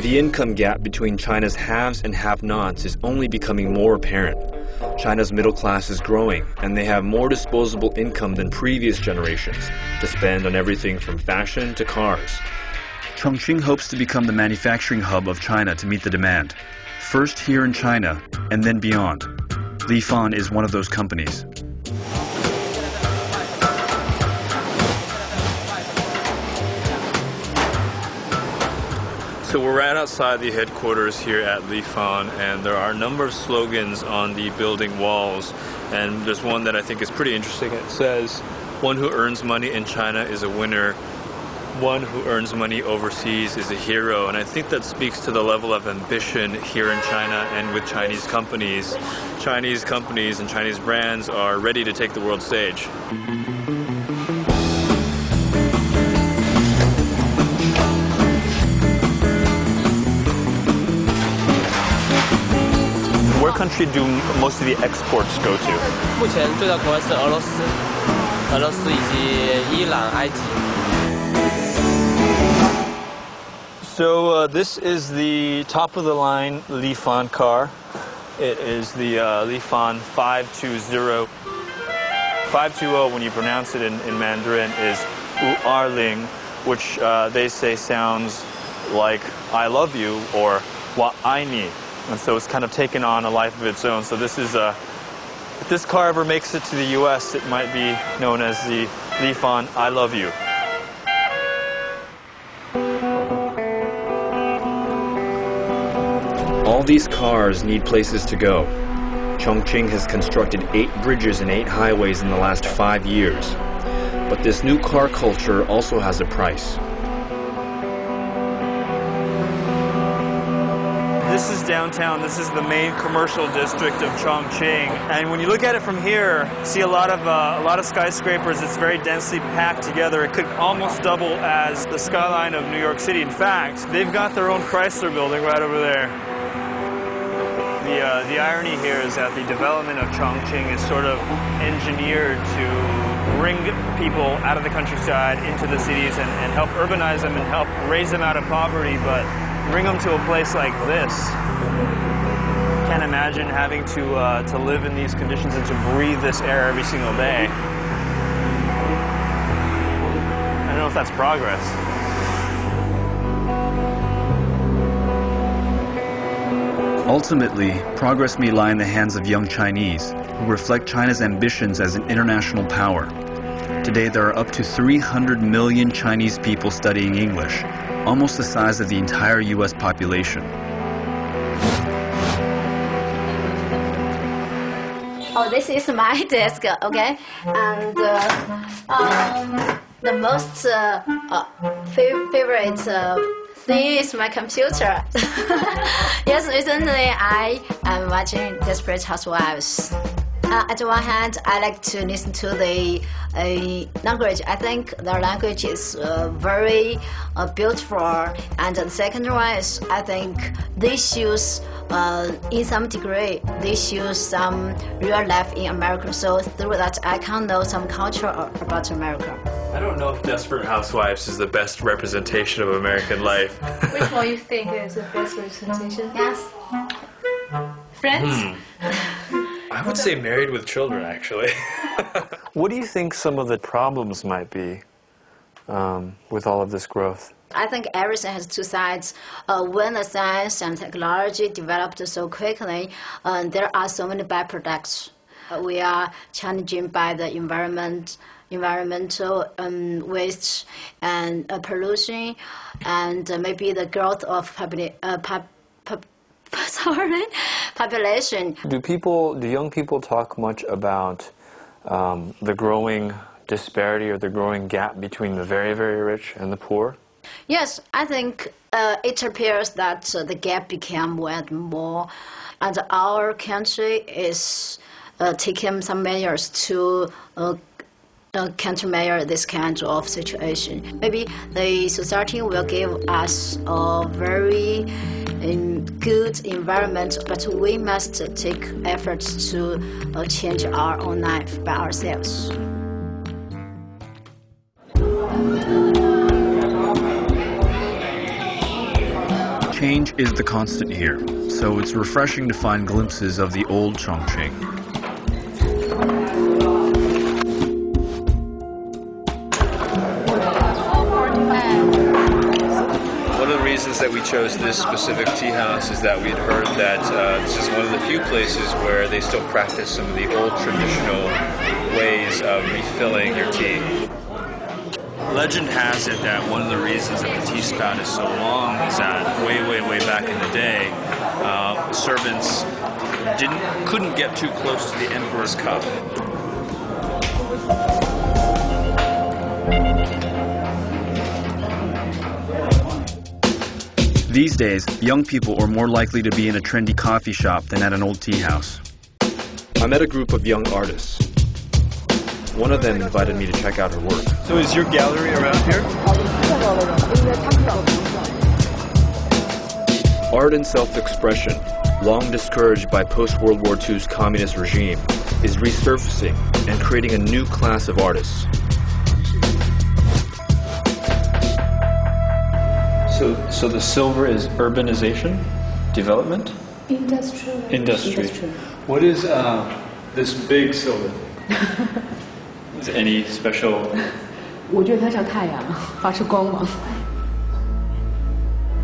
The income gap between China's haves and have-nots is only becoming more apparent. China's middle class is growing, and they have more disposable income than previous generations to spend on everything from fashion to cars. Chongqing hopes to become the manufacturing hub of China to meet the demand. First here in China, and then beyond. Lifan is one of those companies. So we're right outside the headquarters here at Lifan, and there are a number of slogans on the building walls, and there's one that I think is pretty interesting. It says, "One who earns money in China is a winner. One who earns money overseas is a hero." And I think that speaks to the level of ambition here in China and with Chinese companies. Chinese companies and Chinese brands are ready to take the world stage. Where country do most of the exports go to? 目前最大国家是俄罗斯，俄罗斯以及伊朗、埃及。 So this is the top-of-the-line Lifan car. It is the Lifan 520. 520, when you pronounce it in Mandarin, is U'erling, which they say sounds like "I love you" or "Wa ai ni." And so it's kind of taken on a life of its own. So this is if this car ever makes it to the U.S., it might be known as the Lifan "I love you." All these cars need places to go. Chongqing has constructed 8 bridges and 8 highways in the last 5 years. But this new car culture also has a price. This is downtown. This is the main commercial district of Chongqing. And when you look at it from here, you see a lot of skyscrapers. It's very densely packed together. It could almost double as the skyline of New York City. In fact, they've got their own Chrysler building right over there. The irony here is that the development of Chongqing is sort of engineered to bring people out of the countryside into the cities and help urbanize them and help raise them out of poverty, but bring them to a place like this. Can't imagine having to live in these conditions and to breathe this air every single day. I don't know if that's progress. Ultimately, progress may lie in the hands of young Chinese, who reflect China's ambitions as an international power. Today, there are up to 300 million Chinese people studying English, almost the size of the entire U.S. population. Oh, this is my desk, okay? And the most favorite thing is my computer. Yes, recently I am watching Desperate Housewives. At one hand, I like to listen to the language. I think the language is very beautiful. And the second one is, I think they shows, in some degree, they show some real life in America. So through that, I can know some culture about America. I don't know if Desperate Housewives is the best representation of American life. Which one you think is the best representation? Yes. Friends? I would say Married with Children, actually. What do you think some of the problems might be with all of this growth? I think everything has two sides. When the science and technology developed so quickly, there are so many byproducts. We are challenged by the environmental waste and pollution, and maybe the growth of population. Do young people talk much about the growing disparity or the growing gap between the very, very rich and the poor? Yes, I think it appears that the gap became more and more, and our country is taking some measures to countermeasure this kind of situation. Maybe the society will give us a very good environment, but we must take efforts to change our own life by ourselves. Change is the constant here, so it's refreshing to find glimpses of the old Chongqing. One of the reasons that we chose this specific tea house is that we'd heard that this is one of the few places where they still practice some of the old traditional ways of refilling your tea. Legend has it that one of the reasons that the tea spout is so long is that way back in the day, servants couldn't get too close to the emperor's cup. These days, young people are more likely to be in a trendy coffee shop than at an old tea house. I met a group of young artists. One of them invited me to check out her work. So is your gallery around here? Art and self-expression, long discouraged by post-World War II's communist regime, is resurfacing and creating a new class of artists. So the silver is urbanization, development? Industry. What is this big silver? Is any special? 我觉得它像太阳，发出光芒。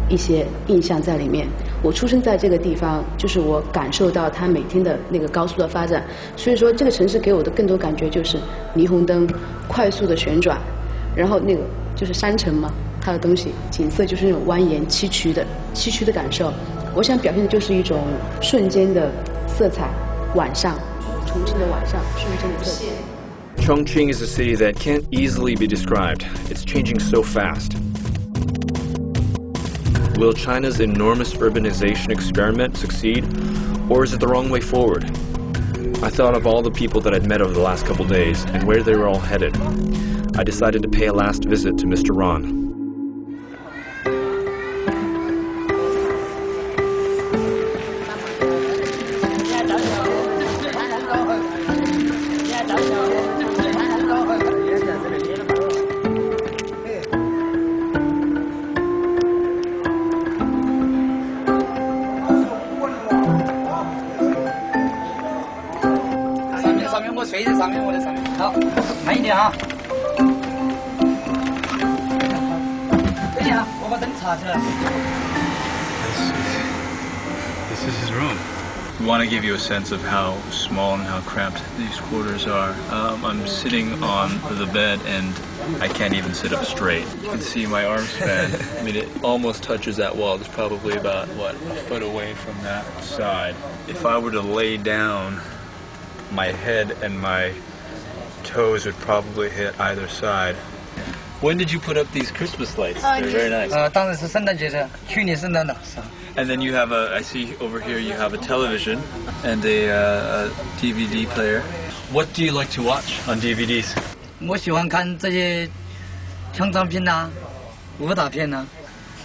一些印象在里面。我出生在这个地方，就是我感受到它每天的那个高速的发展。所以说，这个城市给我的更多感觉就是霓虹灯快速的旋转，然后那个就是山城嘛，它的东西景色就是那种蜿蜒崎岖的感受。我想表现的就是一种瞬间的色彩，晚上，重庆的晚上，瞬间的色彩。 Chongqing is a city that can't easily be described. It's changing so fast. Will China's enormous urbanization experiment succeed, or is it the wrong way forward? I thought of all the people that I'd met over the last couple days and where they were all headed. I decided to pay a last visit to Mr. Ron. This is his room. We want to give you a sense of how small and how cramped these quarters are. I'm sitting on the bed and I can't even sit up straight. You can see my arm span. I mean, it almost touches that wall. It's probably about, what, a foot away from that side. If I were to lay down, my head and my toes would probably hit either side. When did you put up these Christmas lights? They're very nice. And then you have I see over here you have a television and a DVD player. What do you like to watch on DVDs? 我喜欢看这些枪战片呐、武打片呐。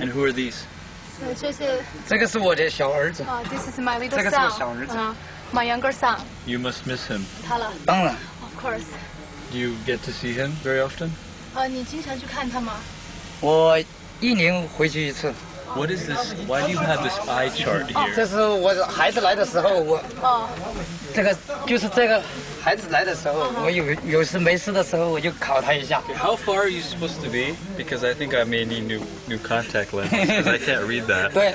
And who are these? 这个是我的小儿子。 This is my little 这个是我小儿子。 my younger son. You must miss him. 当然。 Of course. Do you get to see him very often? 你经常去看他吗？我1年回去一次。 What is this? Why do you have this eye chart here? 这是我孩子来的时候，这个就是这个孩子来的时候，我有事没事的时候，我就考他一下。 How far are you supposed to be? Because I think I may need new contact lenses because I can't read that. 对。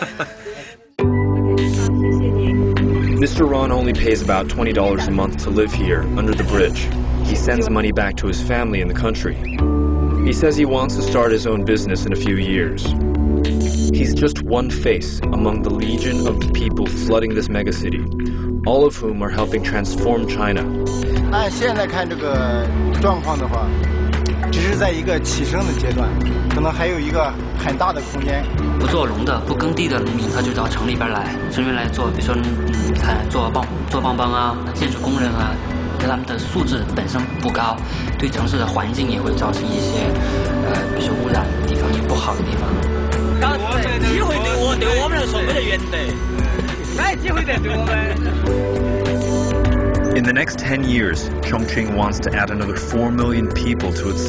Mr. Ron only pays about $20 a month to live here, under the bridge. He sends money back to his family in the country. He says he wants to start his own business in a few years. He's just one face among the legion of people flooding this megacity, all of whom are helping transform China. 按现在看这个状况的话，只是在一个起升的阶段，可能还有一个很大的空间。不做农的、不耕地的农民，他就到城里边来，城里边来做，比如说做棒棒啊、建筑工人啊，他们的素质本身不高，对城市的环境也会造成一些比如说污染的地方、也不好的地方。机会对我们来说没得原则，哪机会对我们？ In the next 10 years, Chongqing wants to add another 4 million people to its